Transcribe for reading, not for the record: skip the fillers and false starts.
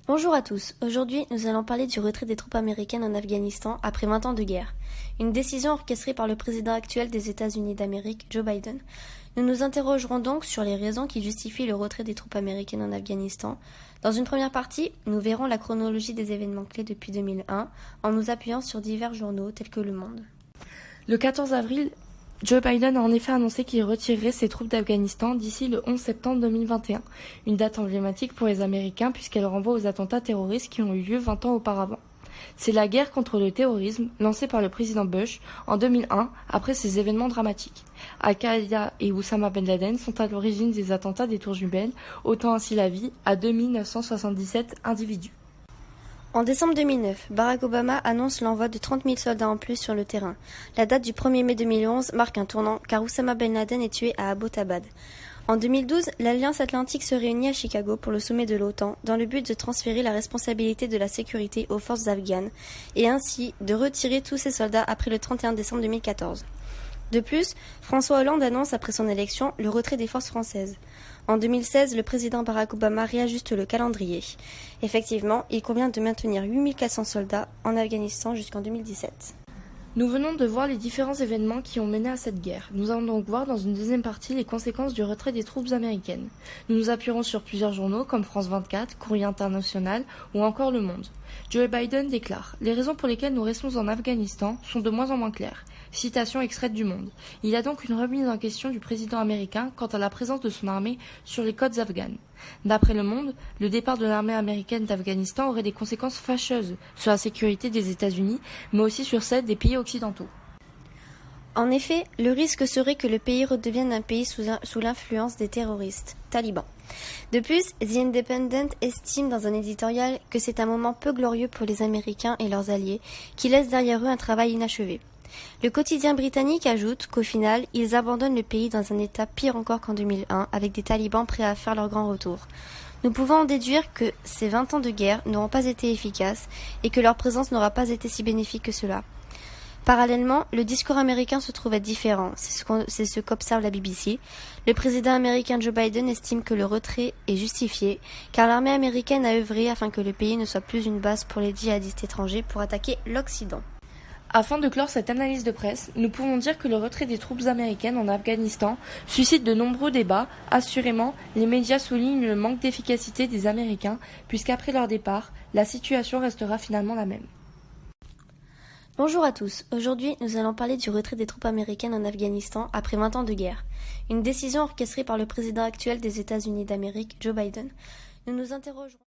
Bonjour à tous, aujourd'hui nous allons parler du retrait des troupes américaines en Afghanistan après 20 ans de guerre. Une décision orchestrée par le président actuel des États-Unis d'Amérique, Joe Biden. Nous nous interrogerons donc sur les raisons qui justifient le retrait des troupes américaines en Afghanistan. Dans une première partie, nous verrons la chronologie des événements clés depuis 2001 en nous appuyant sur divers journaux tels que Le Monde. Le 14 avril, Joe Biden a en effet annoncé qu'il retirerait ses troupes d'Afghanistan d'ici le 11 septembre 2021, une date emblématique pour les Américains puisqu'elle renvoie aux attentats terroristes qui ont eu lieu 20 ans auparavant. C'est la guerre contre le terrorisme lancée par le président Bush en 2001 après ces événements dramatiques. Al-Qaïda et Oussama Ben Laden sont à l'origine des attentats des Tours Jumelles, ôtant ainsi la vie à 2977 individus. En décembre 2009, Barack Obama annonce l'envoi de 30 000 soldats en plus sur le terrain. La date du 1er mai 2011 marque un tournant car Oussama Ben Laden est tué à Abbottabad. En 2012, l'Alliance Atlantique se réunit à Chicago pour le sommet de l'OTAN dans le but de transférer la responsabilité de la sécurité aux forces afghanes et ainsi de retirer tous ses soldats après le 31 décembre 2014. De plus, François Hollande annonce après son élection le retrait des forces françaises. En 2016, le président Barack Obama réajuste le calendrier. Effectivement, il convient de maintenir 8400 soldats en Afghanistan jusqu'en 2017. Nous venons de voir les différents événements qui ont mené à cette guerre. Nous allons donc voir dans une deuxième partie les conséquences du retrait des troupes américaines. Nous nous appuierons sur plusieurs journaux comme France 24, Courrier International ou encore Le Monde. Joe Biden déclare « Les raisons pour lesquelles nous restons en Afghanistan sont de moins en moins claires ». Citation extraite du Monde. Il y a donc une remise en question du président américain quant à la présence de son armée sur les côtes afghanes. D'après Le Monde, le départ de l'armée américaine d'Afghanistan aurait des conséquences fâcheuses sur la sécurité des États-Unis, mais aussi sur celle des pays occidentaux. En effet, le risque serait que le pays redevienne un pays sous l'influence des terroristes, talibans. De plus, The Independent estime dans un éditorial que c'est un moment peu glorieux pour les Américains et leurs alliés, qui laissent derrière eux un travail inachevé. Le quotidien britannique ajoute qu'au final, ils abandonnent le pays dans un état pire encore qu'en 2001, avec des talibans prêts à faire leur grand retour. Nous pouvons en déduire que ces 20 ans de guerre n'auront pas été efficaces et que leur présence n'aura pas été si bénéfique que cela. Parallèlement, le discours américain se trouve être différent, c'est ce qu'observe la BBC. Le président américain Joe Biden estime que le retrait est justifié, car l'armée américaine a œuvré afin que le pays ne soit plus une base pour les djihadistes étrangers pour attaquer l'Occident. Afin de clore cette analyse de presse, nous pouvons dire que le retrait des troupes américaines en Afghanistan suscite de nombreux débats. Assurément, les médias soulignent le manque d'efficacité des Américains, puisqu'après leur départ, la situation restera finalement la même. Bonjour à tous, aujourd'hui nous allons parler du retrait des troupes américaines en Afghanistan après 20 ans de guerre. Une décision orchestrée par le président actuel des États-Unis d'Amérique, Joe Biden. Nous nous interrogerons